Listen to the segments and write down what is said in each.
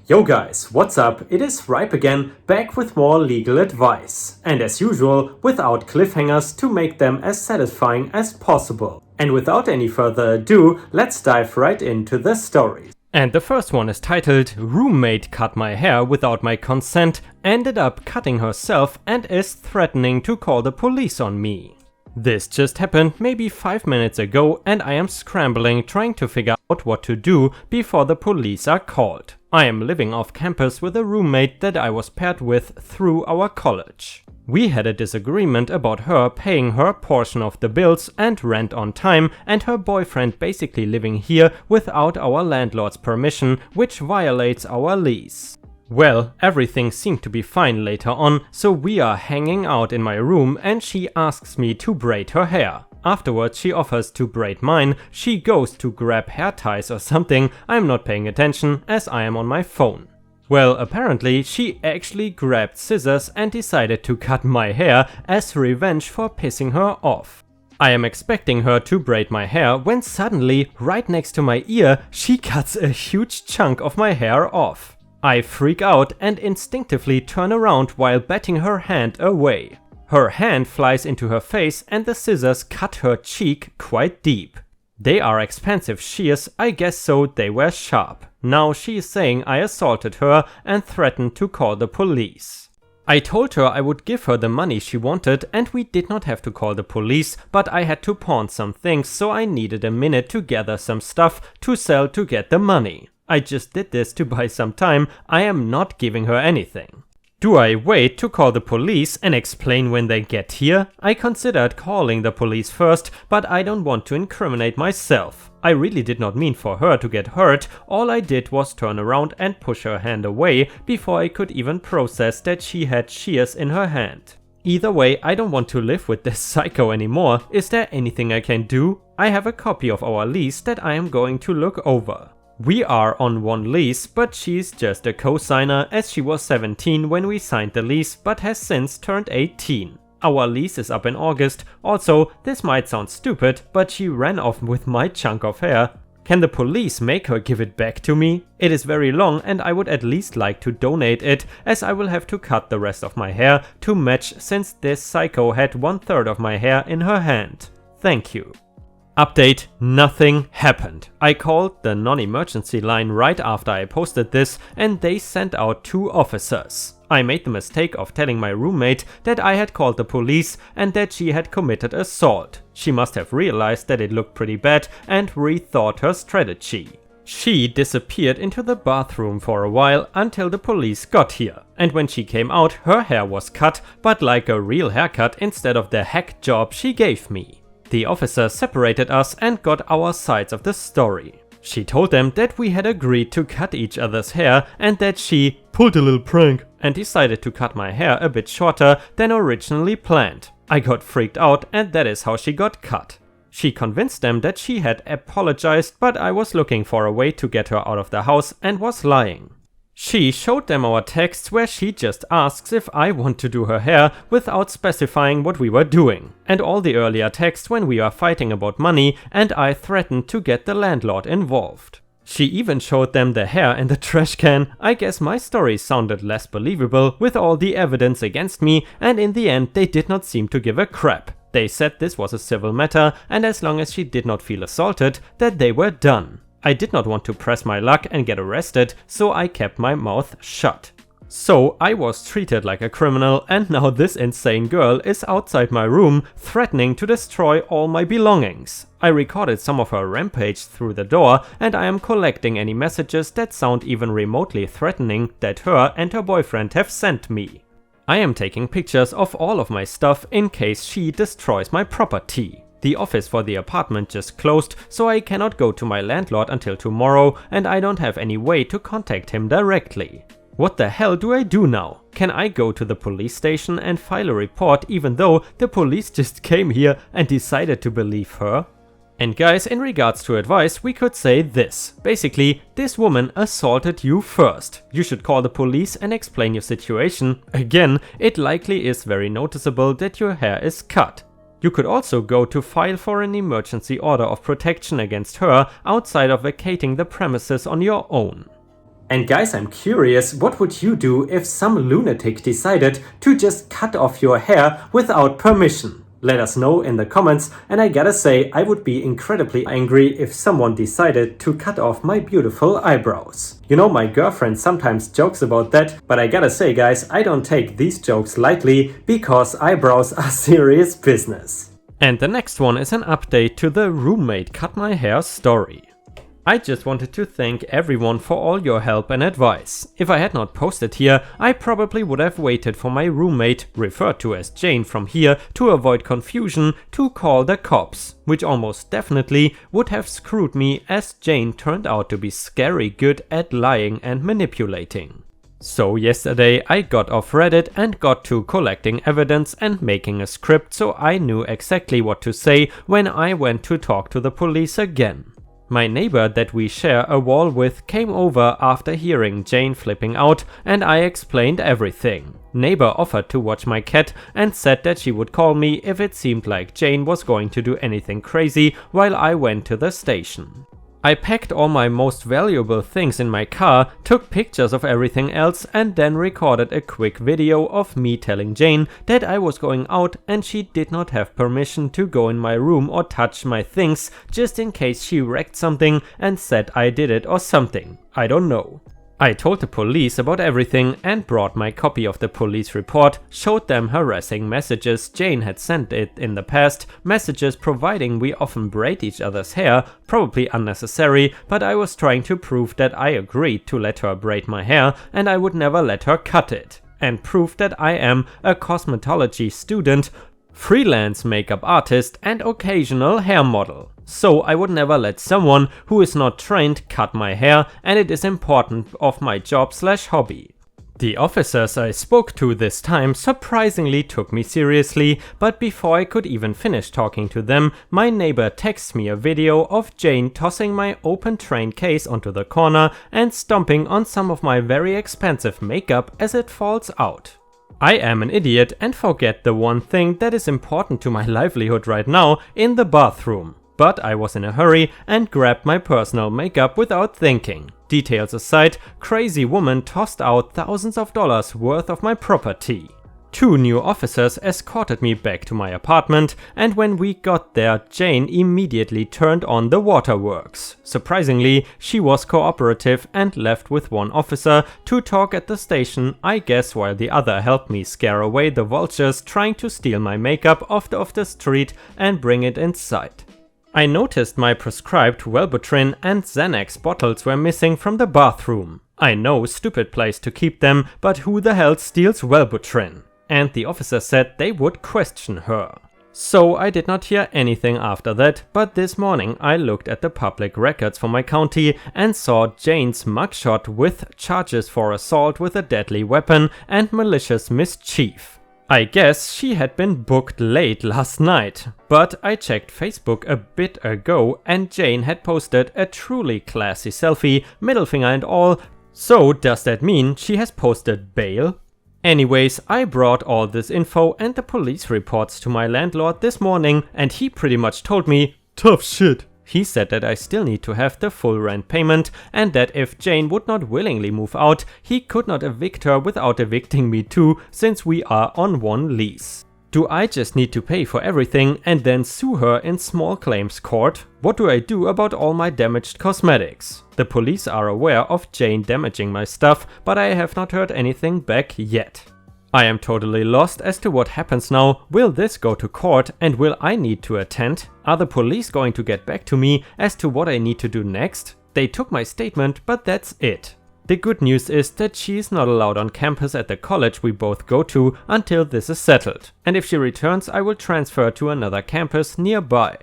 Yo guys, what's up? It is Ripe again, back with more legal advice. And as usual, without cliffhangers to make them as satisfying as possible. And without any further ado, let's dive right into the stories. And the first one is titled, Roommate cut my hair without my consent, ended up cutting herself and is threatening to call the police on me. This just happened maybe 5 minutes ago and I am scrambling trying to figure out what to do before the police are called. I am living off campus with a roommate that I was paired with through our college. We had a disagreement about her paying her portion of the bills and rent on time and her boyfriend basically living here without our landlord's permission, which violates our lease. Well, everything seemed to be fine later on, so we are hanging out in my room and she asks me to braid her hair. Afterwards she offers to braid mine, she goes to grab hair ties or something, I'm not paying attention as I am on my phone. Well, apparently she actually grabbed scissors and decided to cut my hair as revenge for pissing her off. I am expecting her to braid my hair when suddenly, right next to my ear, she cuts a huge chunk of my hair off. I freak out and instinctively turn around while batting her hand away. Her hand flies into her face and the scissors cut her cheek quite deep. They are expensive shears, I guess, so they were sharp. Now she is saying I assaulted her and threatened to call the police. I told her I would give her the money she wanted and we did not have to call the police, but I had to pawn some things, so I needed a minute to gather some stuff to sell to get the money. I just did this to buy some time, I am not giving her anything. Do I wait to call the police and explain when they get here? I considered calling the police first, but I don't want to incriminate myself. I really did not mean for her to get hurt, all I did was turn around and push her hand away before I could even process that she had shears in her hand. Either way, I don't want to live with this psycho anymore. Is there anything I can do? I have a copy of our lease that I am going to look over. We are on one lease, but she's just a co-signer as she was 17 when we signed the lease but has since turned 18. Our lease is up in August. Also, this might sound stupid, but she ran off with my chunk of hair. Can the police make her give it back to me? It is very long and I would at least like to donate it, as I will have to cut the rest of my hair to match since this psycho had 1/3 of my hair in her hand. Thank you. Update: nothing happened. I called the non-emergency line right after I posted this and they sent out 2 officers. I made the mistake of telling my roommate that I had called the police and that she had committed assault. She must have realized that it looked pretty bad and rethought her strategy. She disappeared into the bathroom for a while until the police got here. And when she came out, her hair was cut, but like a real haircut instead of the hack job she gave me. The officer separated us and got our sides of the story. She told them that we had agreed to cut each other's hair and that she pulled a little prank and decided to cut my hair a bit shorter than originally planned. I got freaked out and that is how she got cut. She convinced them that she had apologized, but I was looking for a way to get her out of the house and was lying. She showed them our texts where she just asks if I want to do her hair without specifying what we were doing, and all the earlier texts when we are fighting about money and I threatened to get the landlord involved. She even showed them the hair in the trash can. I guess my story sounded less believable with all the evidence against me, and in the end they did not seem to give a crap. They said this was a civil matter and as long as she did not feel assaulted, that they were done. I did not want to press my luck and get arrested, so I kept my mouth shut. So I was treated like a criminal and now this insane girl is outside my room threatening to destroy all my belongings. I recorded some of her rampage through the door and I am collecting any messages that sound even remotely threatening that her and her boyfriend have sent me. I am taking pictures of all of my stuff in case she destroys my property. The office for the apartment just closed, so I cannot go to my landlord until tomorrow and I don't have any way to contact him directly. What the hell do I do now? Can I go to the police station and file a report even though the police just came here and decided to believe her? And guys, in regards to advice, we could say this. Basically, this woman assaulted you first. You should call the police and explain your situation. Again, it likely is very noticeable that your hair is cut. You could also go to file for an emergency order of protection against her outside of vacating the premises on your own. And guys, I'm curious, what would you do if some lunatic decided to just cut off your hair without permission? Let us know in the comments, and I gotta say, I would be incredibly angry if someone decided to cut off my beautiful eyebrows. You know, my girlfriend sometimes jokes about that, but I gotta say guys, I don't take these jokes lightly, because eyebrows are serious business. And the next one is an update to the roommate cut my hair story. I just wanted to thank everyone for all your help and advice. If I had not posted here, I probably would have waited for my roommate, referred to as Jane from here to avoid confusion, to call the cops, which almost definitely would have screwed me, as Jane turned out to be scary good at lying and manipulating. So yesterday I got off Reddit and got to collecting evidence and making a script, so I knew exactly what to say when I went to talk to the police again. My neighbor that we share a wall with came over after hearing Jane flipping out, and I explained everything. Neighbor offered to watch my cat and said that she would call me if it seemed like Jane was going to do anything crazy while I went to the station. I packed all my most valuable things in my car, took pictures of everything else, and then recorded a quick video of me telling Jane that I was going out and she did not have permission to go in my room or touch my things, just in case she wrecked something and said I did it or something. I don't know. I told the police about everything and brought my copy of the police report, showed them harassing messages Jane had sent it in the past, messages providing we often braid each other's hair, probably unnecessary, but I was trying to prove that I agreed to let her braid my hair and I would never let her cut it, and prove that I am a cosmetology student, freelance makeup artist and occasional hair model. So I would never let someone who is not trained cut my hair, and it is important of my job/hobby. The officers I spoke to this time surprisingly took me seriously, but before I could even finish talking to them, my neighbor texted me a video of Jane tossing my open train case onto the corner and stomping on some of my very expensive makeup as it falls out. I am an idiot and forget the one thing that is important to my livelihood right now in the bathroom. But I was in a hurry and grabbed my personal makeup without thinking. Details aside, crazy woman tossed out thousands of dollars worth of my property. 2 new officers escorted me back to my apartment, and when we got there, Jane immediately turned on the waterworks. Surprisingly, she was cooperative and left with 1 officer to talk at the station, I guess while the other helped me scare away the vultures trying to steal my makeup off the street and bring it inside. I noticed my prescribed Wellbutrin and Xanax bottles were missing from the bathroom. I know, stupid place to keep them, but who the hell steals Wellbutrin? And the officer said they would question her. So I did not hear anything after that, but this morning I looked at the public records for my county and saw Jane's mugshot with charges for assault with a deadly weapon and malicious mischief. I guess she had been booked late last night, but I checked Facebook a bit ago and Jane had posted a truly classy selfie, middle finger and all, so does that mean she has posted bail? Anyways, I brought all this info and the police reports to my landlord this morning and he pretty much told me, tough shit. He said that I still need to have the full rent payment and that if Jane would not willingly move out, he could not evict her without evicting me too, since we are on one lease. Do I just need to pay for everything and then sue her in small claims court? What do I do about all my damaged cosmetics? The police are aware of Jane damaging my stuff, but I have not heard anything back yet. I am totally lost as to what happens now. Will this go to court and will I need to attend? Are the police going to get back to me as to what I need to do next? They took my statement, but that's it. The good news is that she is not allowed on campus at the college we both go to until this is settled. And if she returns, I will transfer to another campus nearby.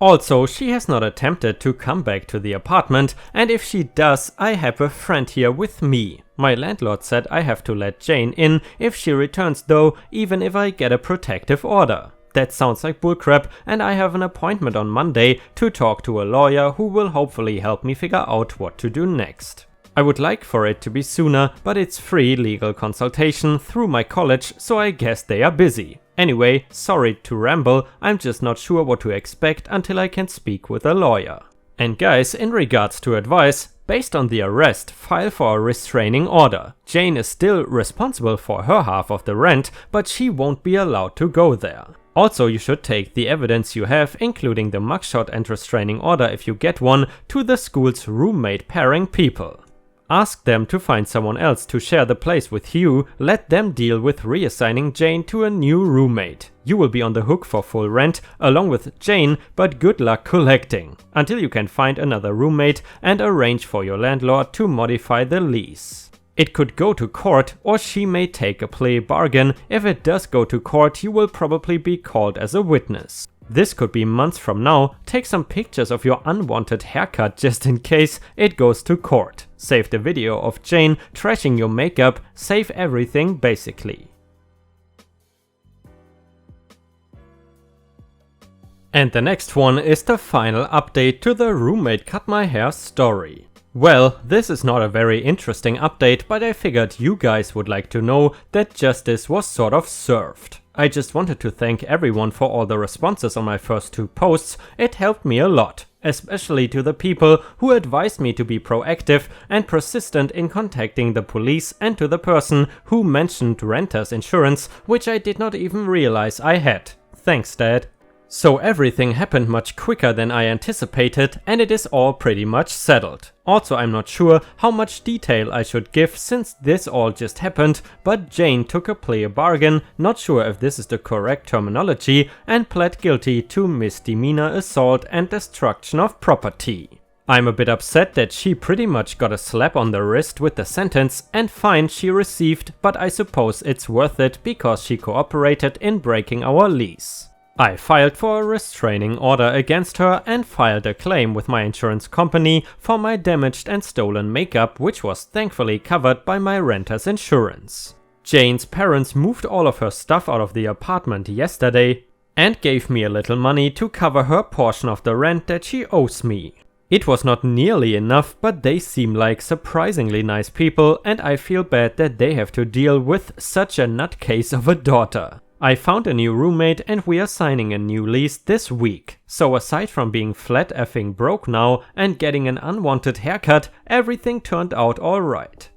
Also, she has not attempted to come back to the apartment, and if she does, I have a friend here with me. My landlord said I have to let Jane in if she returns though, even if I get a protective order. That sounds like bullcrap, and I have an appointment on Monday to talk to a lawyer who will hopefully help me figure out what to do next. I would like for it to be sooner, but it's free legal consultation through my college, so I guess they are busy. Anyway, sorry to ramble, I'm just not sure what to expect until I can speak with a lawyer. And guys, in regards to advice, based on the arrest, file for a restraining order. Jane is still responsible for her half of the rent, but she won't be allowed to go there. Also, you should take the evidence you have, including the mugshot and restraining order if you get one, to the school's roommate pairing people. Ask them to find someone else to share the place with you, let them deal with reassigning Jane to a new roommate. You will be on the hook for full rent, along with Jane, but good luck collecting, until you can find another roommate and arrange for your landlord to modify the lease. It could go to court, or she may take a plea bargain. If it does go to court, you will probably be called as a witness. This could be months from now. Take some pictures of your unwanted haircut just in case it goes to court. Save the video of Jane trashing your makeup, save everything basically. And the next one is the final update to the roommate cut my hair story. Well, this is not a very interesting update, but I figured you guys would like to know that justice was sort of served. I just wanted to thank everyone for all the responses on my first 2 posts. It helped me a lot, especially to the people who advised me to be proactive and persistent in contacting the police, and to the person who mentioned renter's insurance, which I did not even realize I had. Thanks, Dad. So everything happened much quicker than I anticipated, and it is all pretty much settled. Also, I'm not sure how much detail I should give since this all just happened, but Jane took a plea bargain, not sure if this is the correct terminology, and pled guilty to misdemeanor assault and destruction of property. I'm a bit upset that she pretty much got a slap on the wrist with the sentence and fine she received, but I suppose it's worth it because she cooperated in breaking our lease. I filed for a restraining order against her and filed a claim with my insurance company for my damaged and stolen makeup, which was thankfully covered by my renter's insurance. Jane's parents moved all of her stuff out of the apartment yesterday and gave me a little money to cover her portion of the rent that she owes me. It was not nearly enough, but they seem like surprisingly nice people, and I feel bad that they have to deal with such a nutcase of a daughter. I found a new roommate and we are signing a new lease this week. So aside from being flat effing broke now and getting an unwanted haircut, everything turned out alright.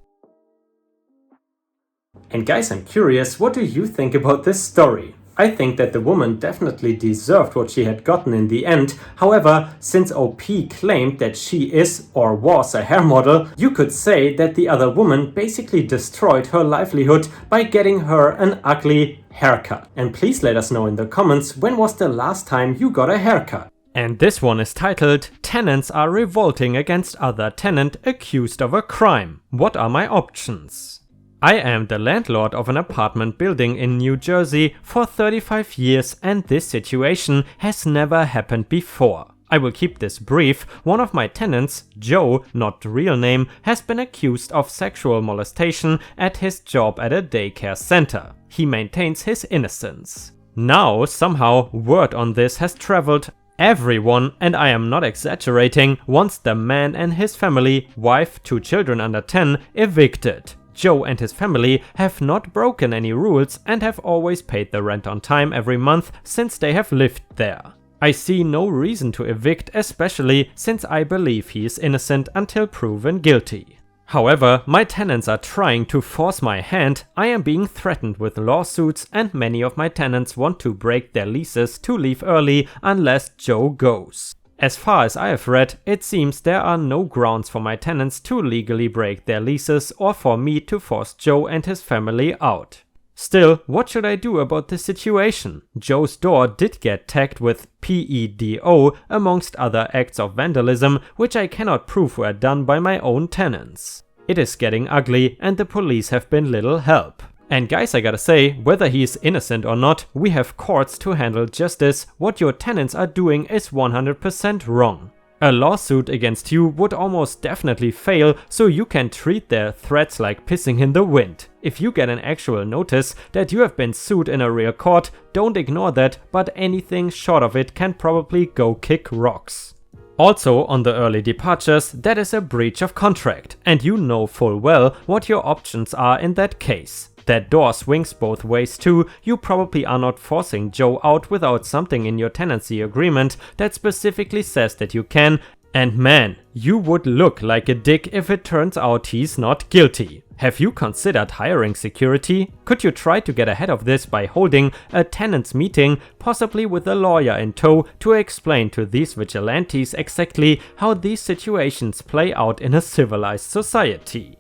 And guys, I'm curious, what do you think about this story? I think that the woman definitely deserved what she had gotten in the end. However, since OP claimed that she is or was a hair model, you could say that the other woman basically destroyed her livelihood by getting her an ugly haircut. And please let us know in the comments, when was the last time you got a haircut? And this one is titled, Tenants are revolting against other tenant accused of a crime. What are my options? I am the landlord of an apartment building in New Jersey for 35 years and this situation has never happened before. I will keep this brief. One of my tenants, Joe, not the real name, has been accused of sexual molestation at his job at a daycare center. He maintains his innocence. Now, somehow, word on this has traveled everyone, and I am not exaggerating, wants the man and his family, wife, 2 children under 10, evicted. Joe and his family have not broken any rules and have always paid the rent on time every month since they have lived there. I see no reason to evict, especially since I believe he is innocent until proven guilty. However, my tenants are trying to force my hand. I am being threatened with lawsuits and many of my tenants want to break their leases to leave early unless Joe goes. As far as I have read, it seems there are no grounds for my tenants to legally break their leases or for me to force Joe and his family out. Still, what should I do about this situation? Joe's door did get tagged with PEDO amongst other acts of vandalism, which I cannot prove were done by my own tenants. It is getting ugly and the police have been little help. And guys, I gotta say, whether he is innocent or not, we have courts to handle justice. What your tenants are doing is 100% wrong. A lawsuit against you would almost definitely fail, so you can treat their threats like pissing in the wind. If you get an actual notice that you have been sued in a real court, don't ignore that, but anything short of it can probably go kick rocks. Also, on the early departures, that is a breach of contract, and you know full well what your options are in that case. That door swings both ways too. You probably are not forcing Joe out without something in your tenancy agreement that specifically says that you can, And man, you would look like a dick if it turns out he's not guilty. Have you considered hiring security? Could you try to get ahead of this by holding a tenants meeting, possibly with a lawyer in tow, to explain to these vigilantes exactly how these situations play out in a civilized society?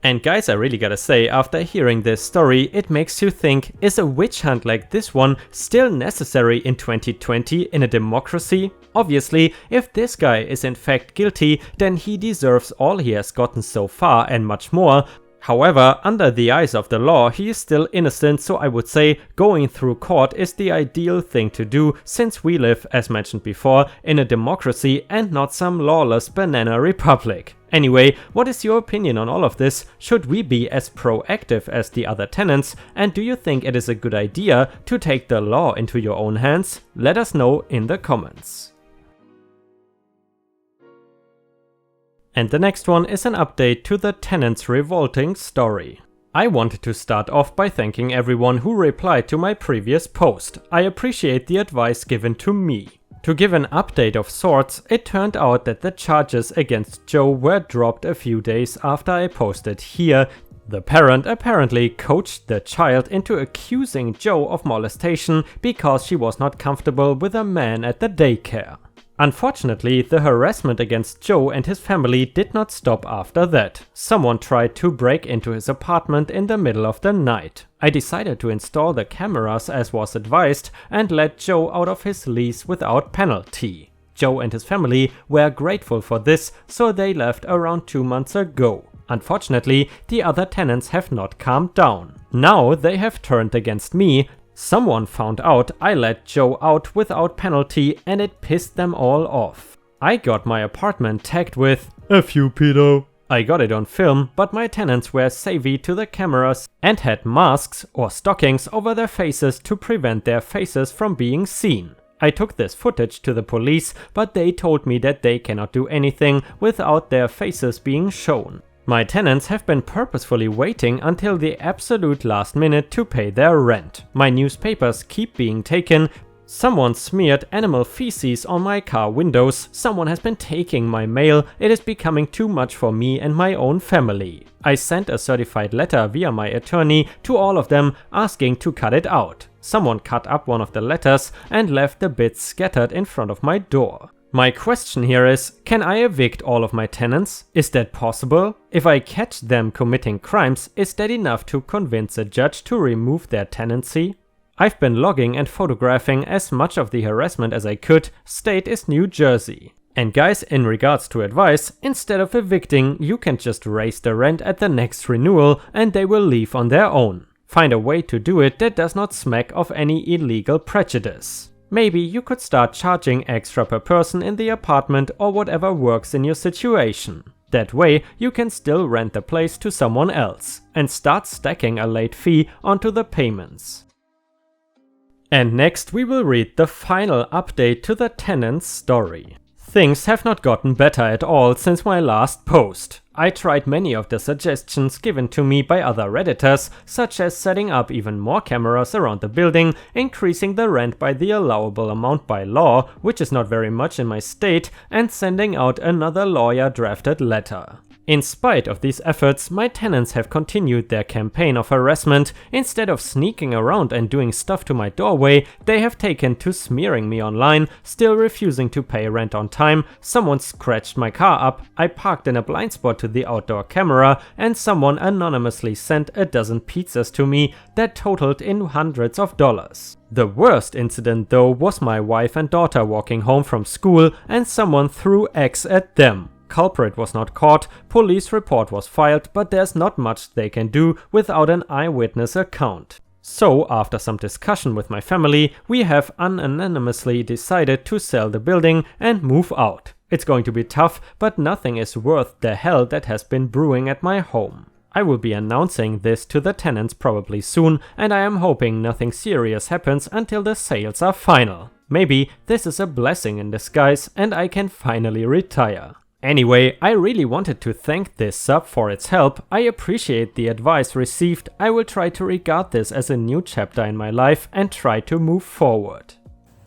And guys, I really gotta say, after hearing this story, it makes you think, is a witch hunt like this one still necessary in 2020 in a democracy? Obviously, if this guy is in fact guilty, then he deserves all he has gotten so far and much more. However, under the eyes of the law, he is still innocent, so I would say going through court is the ideal thing to do, since we live, as mentioned before, in a democracy and not some lawless banana republic. Anyway, what is your opinion on all of this? Should we be as proactive as the other tenants? And do you think it is a good idea to take the law into your own hands? Let us know in the comments. And the next one is an update to the tenants' revolting story. I wanted to start off by thanking everyone who replied to my previous post. I appreciate the advice given to me. To give an update of sorts, it turned out that the charges against Joe were dropped a few days after I posted here. The parent apparently coached the child into accusing Joe of molestation because she was not comfortable with a man at the daycare. Unfortunately, the harassment against Joe and his family did not stop after that. Someone tried to break into his apartment in the middle of the night. I decided to install the cameras as was advised and let Joe out of his lease without penalty. Joe and his family were grateful for this, so they left around 2 months ago. Unfortunately, the other tenants have not calmed down. Now they have turned against me. Someone found out I let Joe out without penalty and it pissed them all off. I got my apartment tagged with "F you, pedo." I got it on film, but my tenants were savvy to the cameras and had masks or stockings over their faces to prevent their faces from being seen. I took this footage to the police, but they told me that they cannot do anything without their faces being shown. My tenants have been purposefully waiting until the absolute last minute to pay their rent. My newspapers keep being taken. Someone smeared animal feces on my car windows. Someone has been taking my mail. It is becoming too much for me and my own family. I sent a certified letter via my attorney to all of them asking to cut it out. Someone cut up one of the letters and left the bits scattered in front of my door. My question here is, can I evict all of my tenants? Is that possible? If I catch them committing crimes, is that enough to convince a judge to remove their tenancy? I've been logging and photographing as much of the harassment as I could. State is New Jersey. And guys, in regards to advice, instead of evicting, you can just raise the rent at the next renewal and they will leave on their own. Find a way to do it that does not smack of any illegal prejudice. Maybe you could start charging extra per person in the apartment or whatever works in your situation. That way you can still rent the place to someone else and start stacking a late fee onto the payments. And next we will read the final update to the tenant's story. Things have not gotten better at all since my last post. I tried many of the suggestions given to me by other redditors, such as setting up even more cameras around the building, increasing the rent by the allowable amount by law, which is not very much in my state, and sending out another lawyer-drafted letter. In spite of these efforts, my tenants have continued their campaign of harassment. Instead of sneaking around and doing stuff to my doorway, they have taken to smearing me online, still refusing to pay rent on time. Someone scratched my car up, I parked in a blind spot to the outdoor camera, and someone anonymously sent a dozen pizzas to me that totaled in hundreds of dollars. The worst incident though was my wife and daughter walking home from school and someone threw eggs at them. Culprit was not caught, police report was filed, but there's not much they can do without an eyewitness account. So, after some discussion with my family, we have unanimously decided to sell the building and move out. It's going to be tough, but nothing is worth the hell that has been brewing at my home. I will be announcing this to the tenants probably soon, and I am hoping nothing serious happens until the sales are final. Maybe this is a blessing in disguise and I can finally retire. Anyway, I really wanted to thank this sub for its help. I appreciate the advice received. I will try to regard this as a new chapter in my life and try to move forward.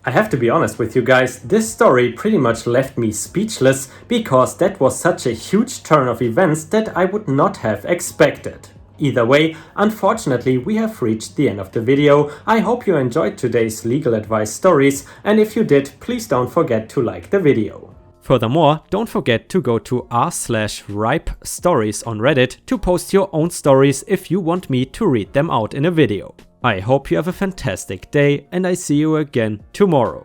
I have to be honest with you guys, this story pretty much left me speechless because that was such a huge turn of events that I would not have expected. Either way, unfortunately we have reached the end of the video. I hope you enjoyed today's legal advice stories, and if you did, please don't forget to like the video. Furthermore, don't forget to go to r/ripe stories on Reddit to post your own stories if you want me to read them out in a video. I hope you have a fantastic day, and I see you again tomorrow.